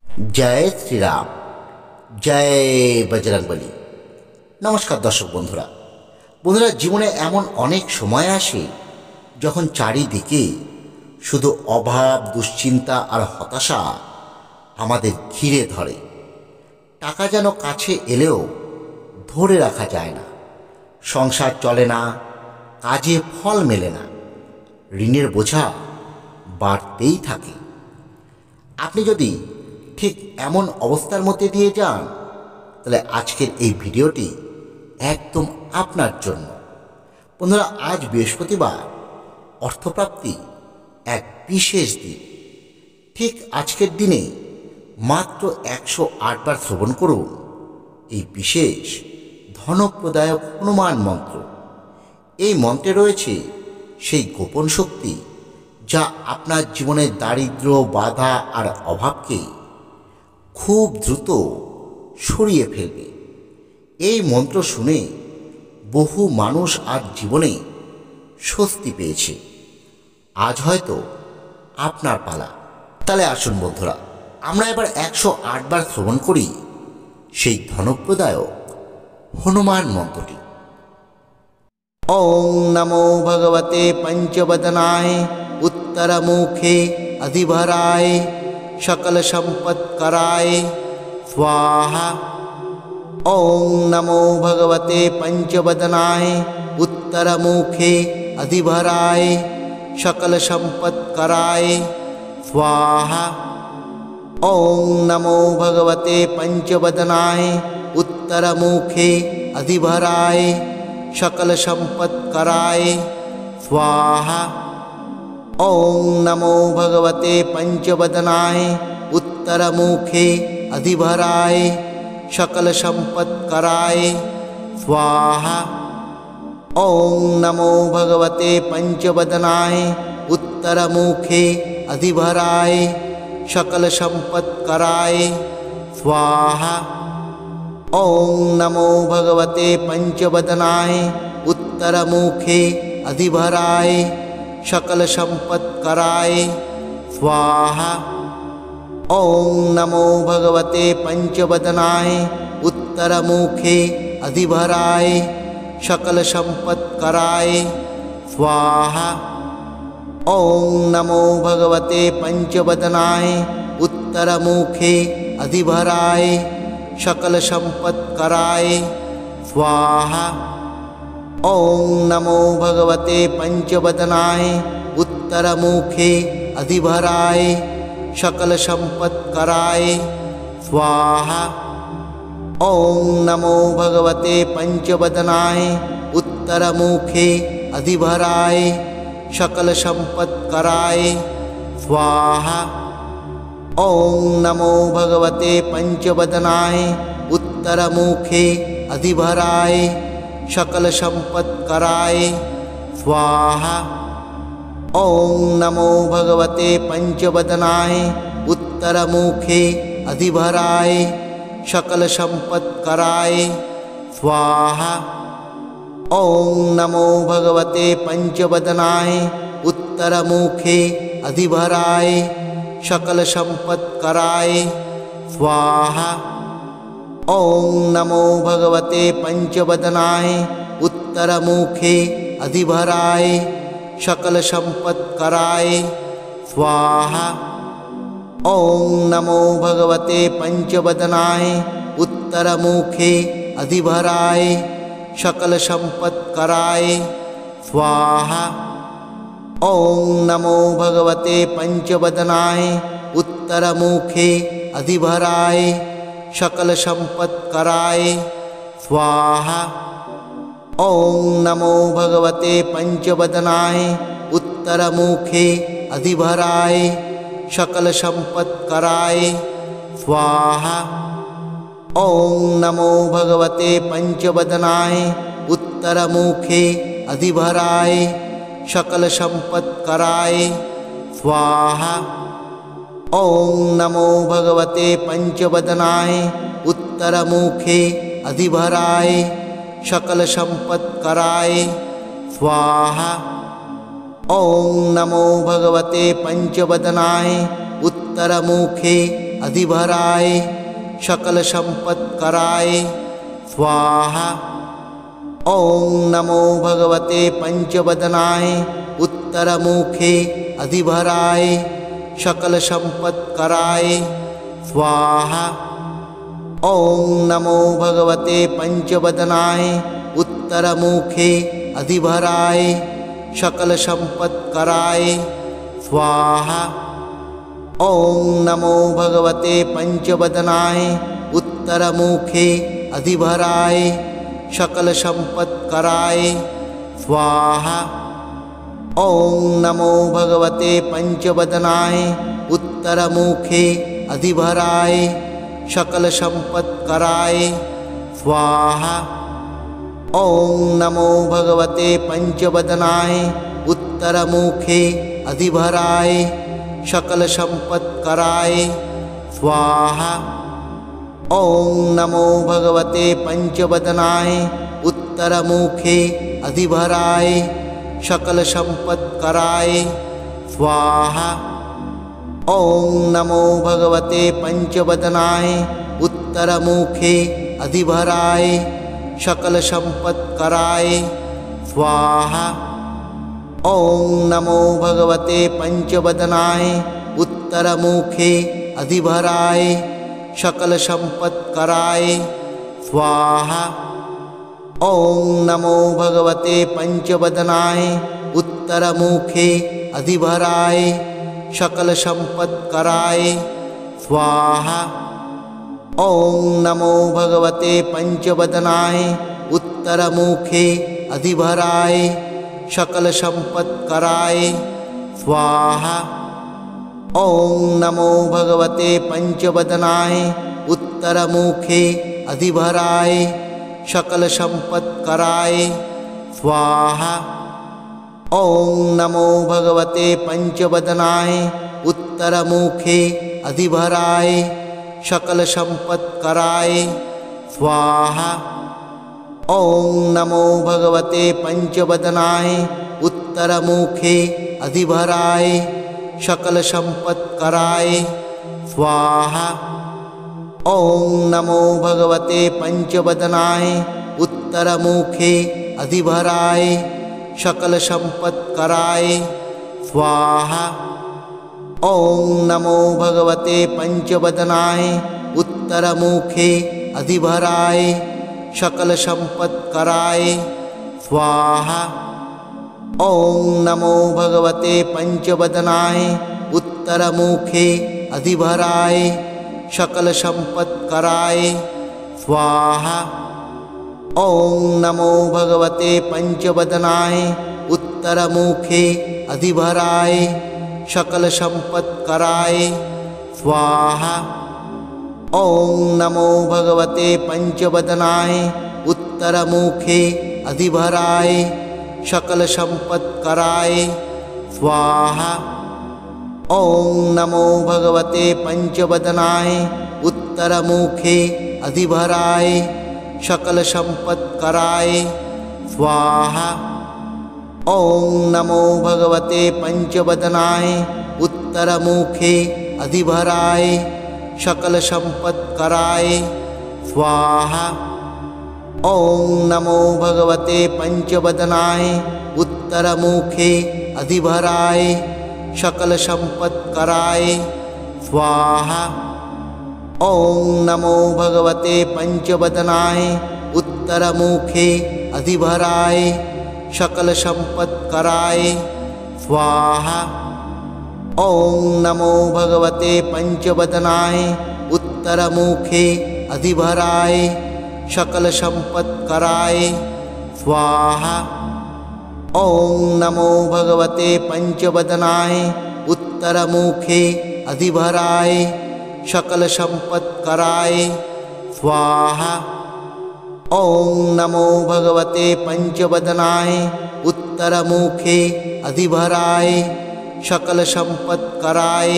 জয় শ্রীরাম, জয় বজরংবলী। নমস্কার দর্শক বন্ধুরা। জীবনে এমন অনেক সময় আসে যখন চারিদিকে শুধু অভাব, দুশ্চিন্তা আর হতাশা আমাদের ঘিরে ধরে। টাকা যেন কাছে এলেও ধরে রাখা যায় না, সংসার চলে না, কাজে ফল মেলে না, ঋণের বোঝা বাড়তেই থাকে। আপনি যদি ঠিক এমন অবস্থার মধ্যে দিয়ে যান, তাহলে আজকের এই ভিডিওটি একদম আপনার জন্য। বন্ধুরা, আজ বৃহস্পতিবার, অর্থপ্রাপ্তি এক বিশেষ দিন। ঠিক আজকের দিনে মাত্র 108 বার শ্রবণ করুন এই বিশেষ ধনপ্রদায়ক হনুমান মন্ত্র। এই মন্ত্রে রয়েছে সেই গোপন শক্তি যা আপনার জীবনের দারিদ্র্য, বাধা আর অভাবকে খুব দ্রুত সরিয়ে ফেলবে। এই মন্ত্র শুনে বহু মানুষ আজ জীবনে স্বস্তি পেয়েছে। আজ হয়তো আপনার পালা। তাহলে আসুন বন্ধুরা, আমরা এবার 108 বার শ্রবণ করি সেই ধনপ্রদায়ক হনুমান মন্ত্রটি। ওং নমো ভগবতে পঞ্চবদনায় उत्तरमुखे अधिभराय सकल संपत्कराय स्वाहा। ओं नमो भगवते पंचवदनाय उत्तरमुखे अधिभराय सकल संपत्कराय स्वाहा। ओं नमो भगवते पंचवदनाय उत्तरमुखे अधिभराय सकल संपत्कराय स्वाहा। ओं नमो भगवते पंचवदनाय उत्तरमुखे अधिभराय सकल संपत्कराय स्वाहा। ओं नमो भगवते पंचवदनाय उत्तरमुखे अधिभराय सकल संपत्कराय स्वाहा। ओं नमो भगवते पंचवदनाय उत्तरमुखे अधिभराय सकल संपत्कराय स्वाहा। ओं नमो भगवते पंचवदनाय उत्तरमुखे अधिभराय सकल संपत्कराय स्वाहा। ओं नमो भगवते पंचवदनाय उत्तरमुखे अधिभराय सकल संपत्कराय स्वाहा। ओं नमो भगवते पंचवदनाय उत्तरमुखे अधिभराय सकल संपत्कराय स्वाहा। ओं नमो भगवते पंचवदनाय उत्तरमुखे अधिभराय सकल संपत्कराय स्वाहा। ओं नमो भगवते पंचवदनाय उत्तरमुखे अधिभराय सकल संपत्कराय स्वाहा। ओं नमो भगवते पंचवदनाय उत्तरमुखे अधिभराय सकल संपत्कराय स्वाहा। ओं नमो भगवते पंचवदनाय उत्तरमुखे अधिभराय सकल संपत्कराय स्वाहा। ओं नमो भगवते पंचवदनाय उत्तरमुखे अधिभराय सकल संपत्कराय स्वाहा। ओं नमो भगवते पंचवदनाय उत्तरमुखे अधिभराय सकल संपत्कराय स्वाहा। ओं नमो भगवते पंचवदनाय उत्तरमुखे अधिभराय सकल संपत्कराय स्वाहा। ओं नमो भगवते पंचवदनाय उत्तरमुखे अधिभराय सकल संपत्कराय स्वाहा। ओं नमो भगवते पंचवदनाय उत्तरमुखे अधिभराय सकल संपत्कराय स्वाहा। ओं नमो भगवते पंचवदनाय उत्तरमुखे अधिभराय सकल संपत्कराय स्वाहा। ओं नमो भगवते पंचवदनाय उत्तरमुखे अधिभराय सकल संपत्कराय स्वाहा। ओं नमो भगवते पंचवदनाय उत्तरमुखे अधिभराय सकल संपत्कराय स्वाहा। ओं नमो भगवते पंचवदनाय उत्तरमुखे अधिभराय सकल संपत्कराय स्वाहा। ओं नमो भगवते पंचवदनाय उत्तरमुखे अधिभराय सकल संपत्कराय स्वाहा। ओं नमो भगवते पंचवदनाय उत्तरमुखे अधिभराय सकल संपत्कराय स्वाहा। ओं नमो भगवते पंचवदनाय उत्तरमुखे अधिभराय सकल संपत्कराय स्वाहा। ओं नमो भगवते पंचवदनाय उत्तरमुखे अधिभराय सकल संपत्कराय स्वाहा। ओं नमो भगवते पंचवदनाय उत्तरमुखे अधिभराय सकल संपत्कराय स्वाहा। ओं नमो भगवते पंचवदनाय उत्तरमुखे अधिभराय सकल संपत्कराय स्वाहा। ओं नमो भगवते पंचवदनाय उत्तरमुखे अधिभराय सकल संपत्कराय स्वाहा। ओं नमो भगवते पंचवदनाय उत्तरमुखे अधिभराय सकल संपत्कराय स्वाहा। ओं नमो भगवते पंचवदनाय उत्तरमुखे अधिभराय सकल संपत्कराय स्वाहा। ओं नमो भगवते पंचवदनाय उत्तरमुखे अधिभराय सकल संपत्कराय स्वाहा। ओं नमो भगवते पंचवदनाय उत्तरमुखे अधिभराय सकल संपत्कराय स्वाहा। ओं नमो भगवते पंचवदनाय उत्तरमुखे अधिभराय सकल संपत्कराय स्वाहा। ओं नमो भगवते पंचवदनाय उत्तरमुखे अधिभराय सकल संपत्कराय स्वाहा। ओं नमो भगवते पंचवदनाय उत्तरमुखे अधिभराय सकल संपत्कराय स्वाहा। ओं नमो भगवते पंचवदनाय उत्तरमुखे अधिभराय सकल संपत्कराय स्वाहा। ओं नमो भगवते पंचवदनाय उत्तरमुखे अधिभराय सकल संपत्कराय स्वाहा। ओं नमो भगवते पंचवदनाय उत्तरमुखे अधिभराय सकल संपत्कराय स्वाहा। ओं नमो भगवते पंचवदनाय उत्तरमुखे अधिभराय सकल संपत्कराय स्वाहा। ओं नमो भगवते पंचवदनाय उत्तरमुखे अधिभराय सकल संपत्कराय स्वाहा। ओं नमो भगवते पंचवदनाय उत्तरमुखे अधिभराय सकल संपत्कराय स्वाहा। ओं नमो भगवते पंचवदनाय उत्तरमुखे अधिभराय सकल संपत्कराय स्वाहा। ओं नमो भगवते पंचवदनाय उत्तरमुखे अधिभराय सकल संपत्कराय स्वाहा। ओं नमो भगवते पंचवदनाय उत्तरमुखे अधिभराय सकल संपत्कराय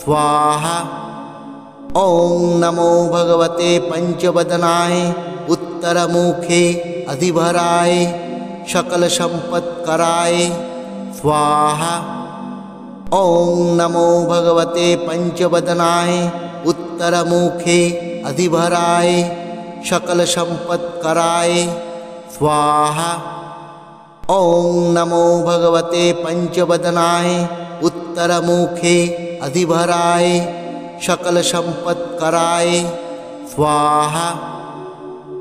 स्वाहा। ओं नमो भगवते पंचवदनाय उत्तरमुखे अधिभराय सकल संपत्कराय स्वाहा। ओं नमो भगवते पंचवदनाय उत्तरमुखे अधिभराय सकल संपत्कराय स्वाहा। ओं नमो भगवते पंचवदनाय उत्तरमुखे अधिभराय सकल संपत्कराय स्वाहा।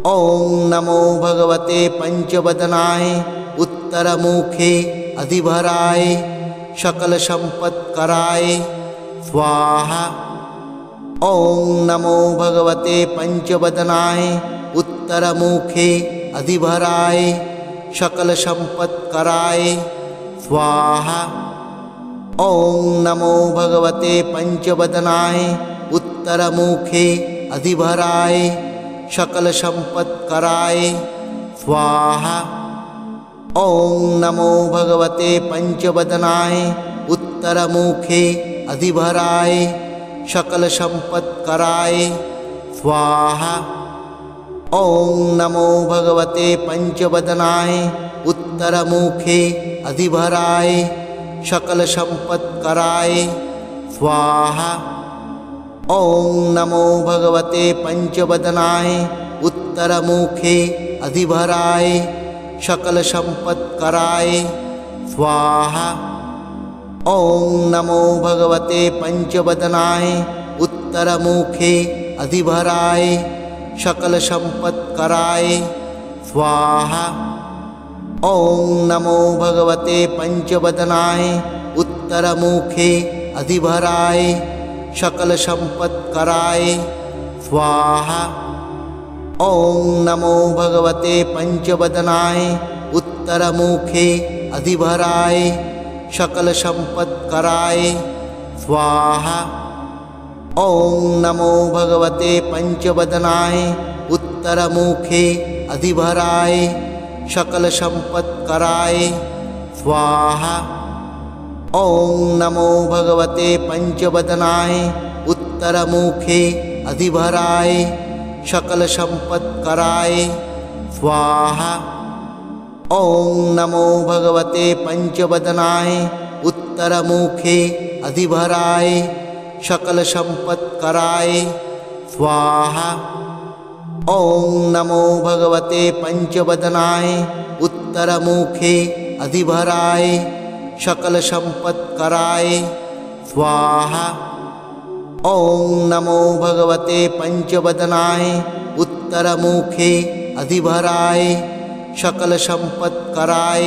ओं नमो भगवते पंचवदनाय उत्तरमुखे अधिभराय सकल संपत्कराय स्वाहा। ओं नमो भगवते पंचवदनाय उत्तरमुखे अधिभराय सकल संपत्कराय स्वाहा। ओं नमो भगवते पंचवदनाय उत्तरमुखे अधिभराय सकल संपत्कराय स्वाहा। ओं नमो भगवते पंचवदनाय उत्तरमुखे अधिभराय सकल संपत्कराय स्वाहा। ओं नमो भगवते पंचवदनाय उत्तरमुखे अधिभराय सकल संपत्कराय स्वाहा। ओं नमो भगवते पंचवदनाय उत्तरमुखे अधिभराय सकल संपत्कराय स्वाहा। ओं नमो भगवते पंचवदनाय उत्तरमुखे अधिभराय सकल संपत्कराय स्वाहा। ओं नमो भगवते पंचवदनाय उत्तरमुखे अधिभराय सकल संपत्कराय स्वाहा। ओं नमो भगवते पंचवदनाय उत्तरमुखे अधिभराय सकल संपत्कराय स्वाहा। ओं नमो भगवते पंचवदनाय उत्तरमुखे अधिभराय सकल संपत्कराय स्वाहा। ओं नमो भगवते पंचवदनाय उत्तरमुखे अधिभराय सकल संपत्कराय स्वाहा। ओं नमो भगवते पंचवदनाय उत्तरमुखे अधिभराय सकल संपत्कराय स्वाहा। ओं नमो भगवते पंचवदनाय उत्तरमुखे अधिभराय सकल संपत्कराय स्वाहा। ओं नमो भगवते पंचवदनाय उत्तरमुखे अधिभराय सकल संपत्कराय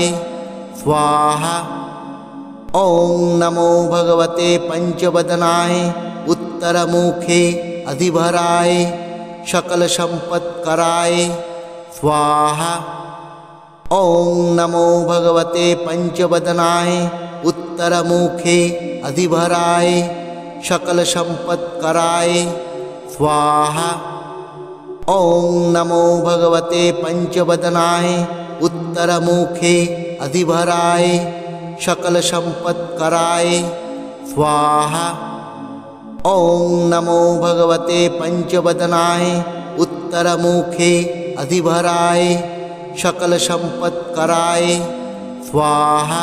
स्वाहा। ओं नमो भगवते पंचवदनाय उत्तरमुखे अधिभराय सकल संपत्कराय स्वाहा। ओं नमो भगवते पंचवदनाय उत्तरमुखे अधिभराय सकल संपत्कराय स्वाहा। ओं नमो भगवते पंचवदनाय उत्तरमुखे अधिभराय सकल संपत्कराय स्वाहा। ओं नमो भगवते पंचवदनाय उत्तरमुखे अधिभराय सकल संपत्कराय स्वाहा।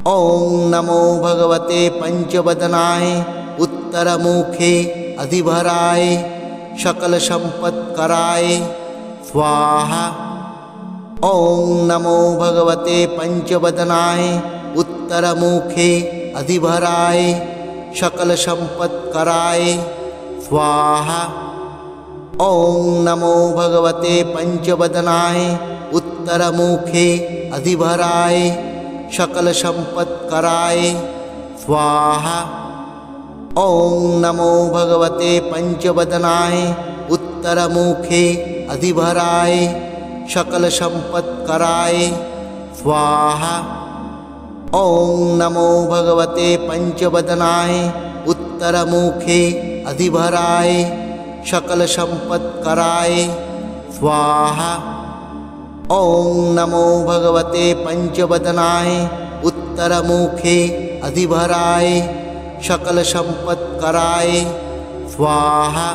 ओं नमो भगवते पंचवदनाय उत्तरमुखे अधिभराय सकल संपत्कराय स्वाहा। ओं नमो भगवते पंचवदनाय उत्तरमुखे अधिभराय सकल संपत्कराय स्वाहा। ओं नमो भगवते पंचवदनाय उत्तरमुखे अधिभराय सकल संपत्कराय स्वाहा। ओं नमो भगवते पंचवदनाय उत्तरमुखे अधिभराय सकल संपत्कराय स्वाहा। ओं नमो भगवते पंचवदनाय उत्तरमुखे अधिभराय सकल संपत्कराय स्वाहा। ओं नमो भगवते पंचवदनाय उत्तरमुखे अधिभराय सकल संपत्कराय स्वाहा।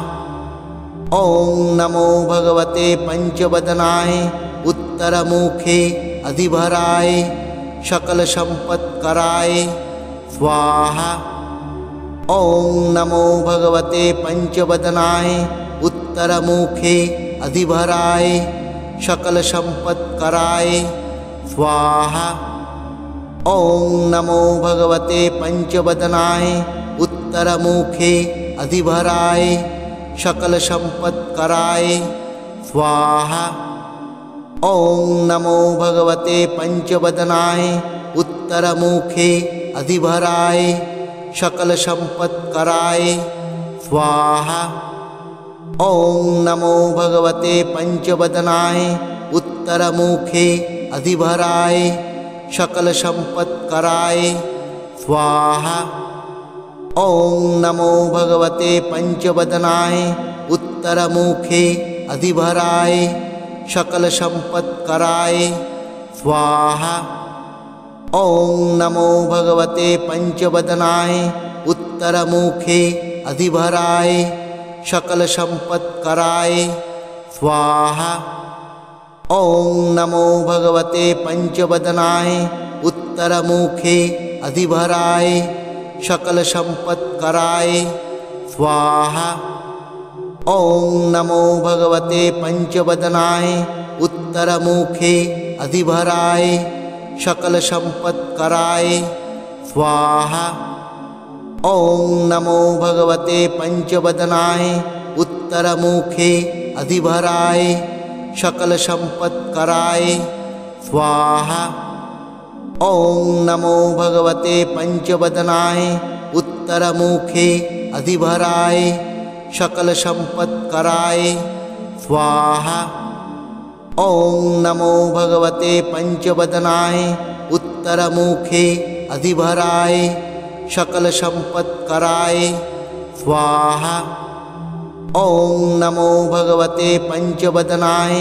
ओं नमो भगवते पंचवदनाय उत्तरमुखे अधिभराय सकल संपत्कराय स्वाहा। ॐ नमो भगवते पंचवदनाय उत्तरमुखे अधिभराय सकलसम्पत्कराय स्वाहा। ॐ नमो भगवते पंचवदनाय उत्तरमुखे अधिभराय सकलसम्पत्कराय स्वाहा। ॐ नमो भगवते पंचवदनाय उत्तरमुखे अधिभराय सकलसम्पत्कराय स्वाहा। ॐ नमो भगवते पंचवदनाय उत्तरमुखे अधिभराय सकलसम्पत्कराय स्वाहा। ॐ नमो भगवते पंचवदनाय उत्तरमुखे अधिभराय सकलसम्पत्कराय स्वाहा। ॐ नमो भगवते पंचवदनाय उत्तरमुखे अधिभराय सकलसम्पत्कराय स्वाहा। ॐ नमो भगवते पंचवदनाय उत्तरमुखे अधिभराय सकलसम्पत्कराय स्वाहा। ॐ नमो भगवते पंचवदनाय उत्तरमुखे अधिभराय सकलसम्पत्कराय स्वाहा। ॐ नमो भगवते पंचवदनाय उत्तरमुखे अधिभराय सकलसम्पत्कराय स्वाहा। ॐ नमो भगवते पंचवदनाय उत्तरमुखे अधिभराय सकलसम्पत्कराय स्वाहा। ॐ नमो भगवते पंचवदनाय उत्तरमुखे अधिभराय सकलसम्पत्कराय स्वाहा। ॐ नमो भगवते पंचवदनाय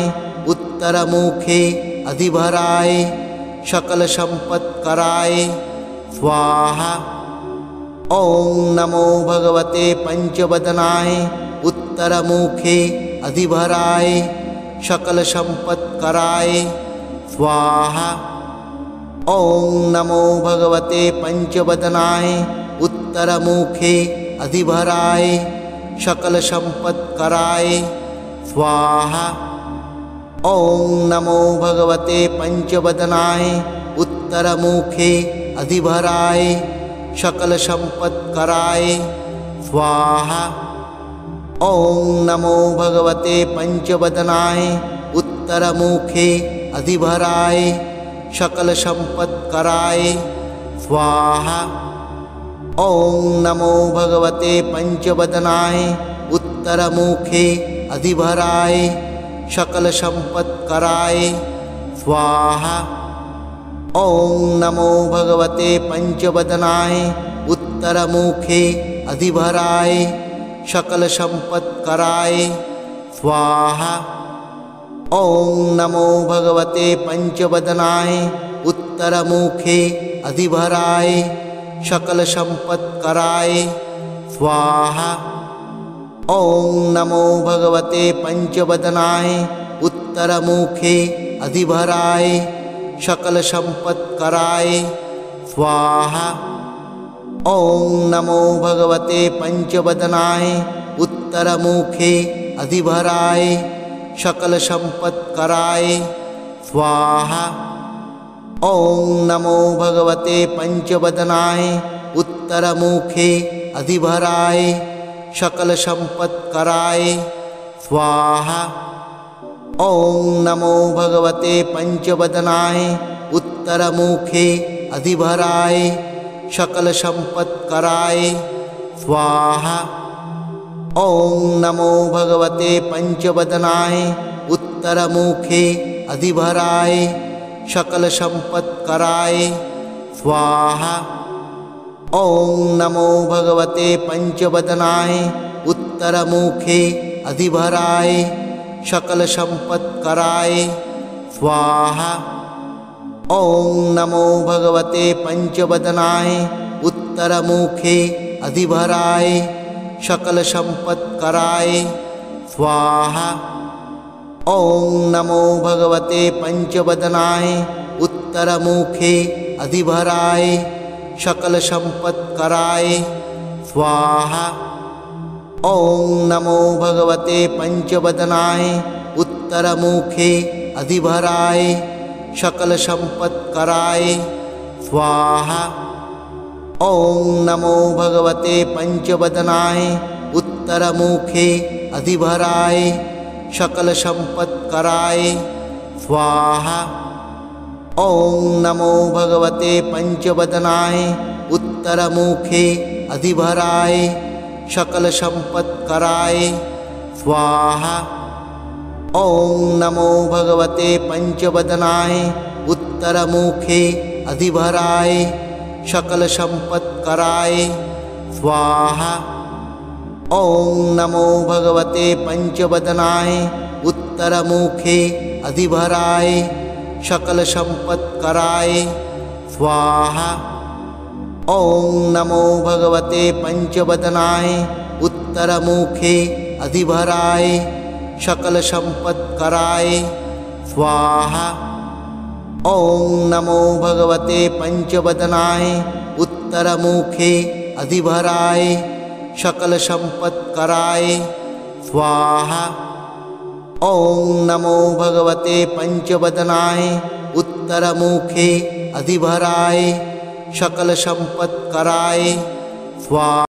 उत्तरमुखे अधिभराय सकलसम्पत्कराय स्वाहा। ॐ नमो भगवते पंचवदनाय उत्तरमुखे अधिभराय सकलसम्पत्कराय स्वाहा। ॐ नमो भगवते पंचवदनाय उत्तरमुखे अधिभराय सकलसम्पत्कराय स्वाहा। ॐ नमो भगवते पंचवदनाय उत्तरमुखे अधिभराय सकलसम्पत्कराय स्वाहा। ॐ नमो भगवते पंचवदनाय उत्तरमुखे अधिभराय सकलसम्पत्कराय स्वाहा। ॐ नमो भगवते पंचवदनाय उत्तरमुखे अधिभराय सकलसम्पत्कराय स्वाहा। ॐ नमो भगवते पंचवदनाय उत्तरमुखे अधिभराय सकलसम्पत्कराय स्वाहा। ॐ नमो भगवते पंचवदनाय उत्तरमुखे अधिभराय सकलसम्पत्कराय स्वाहा। ॐ नमो भगवते पंचवदनाय उत्तरमुखे अधिभराय सकलसम्पत्कराय स्वाहा। ॐ नमो भगवते पंचवदनाय उत्तरमुखे अधिभराय सकलसम्पत्कराय स्वाहा। ॐ नमो भगवते पंचवदनाय उत्तरमुखे अधिभराय सकलसम्पत्कराय स्वाहा। ॐ नमो भगवते पंचवदनाय उत्तरमुखे अधिभराय सकलसम्पत्कराय स्वाहा। ॐ नमो भगवते पंचवदनाय उत्तरमुखे अधिभराय सकलसम्पत्कराय स्वाहा। ॐ नमो भगवते पंचवदनाय उत्तरमुखे अधिभराय सकलसम्पत्कराय स्वाहा। ॐ नमो भगवते पंचवदनाय उत्तरमुखे अधिभराय सकलसम्पत्कराय स्वाहा। ॐ नमो भगवते पंचवदनाय उत्तरमुखे अधिभराय सकलसम्पत्कराय स्वाहा। ॐ नमो भगवते पंचवदनाय उत्तरमुखे अधिभराय सकल संपत्कराय स्वाहा। ॐ नमो भगवते पंचवदनाय उत्तरमुखे अधिभराय सकल संपत्कराय स्वाहा। ॐ नमो भगवते पंचवदनाय उत्तरमुखे अधिभराय सकल संपत्कराय स्वाहा। ॐ नमो भगवते पंचवदनाय उत्तरमुखे अधिभराय सकल संपत्कराय स्वाहा। ॐ नमो भगवते पंचवदनाय उत्तरमुखे अधिभराय सकल संपत्कराय स्वाहा। ॐ नमो भगवते पंचवदनाय उत्तरमुखे अधिभराय सकल संपत्कराय स्वाहा। ॐ नमो भगवते पंचवदनाय उत्तरमुखे अधिभराय सकल संपत्कराय स्वाहा। ॐ नमो भगवते पंचवदनाय उत्तरमुखे अधिभराय सकल संपत्कराय स्वाहा।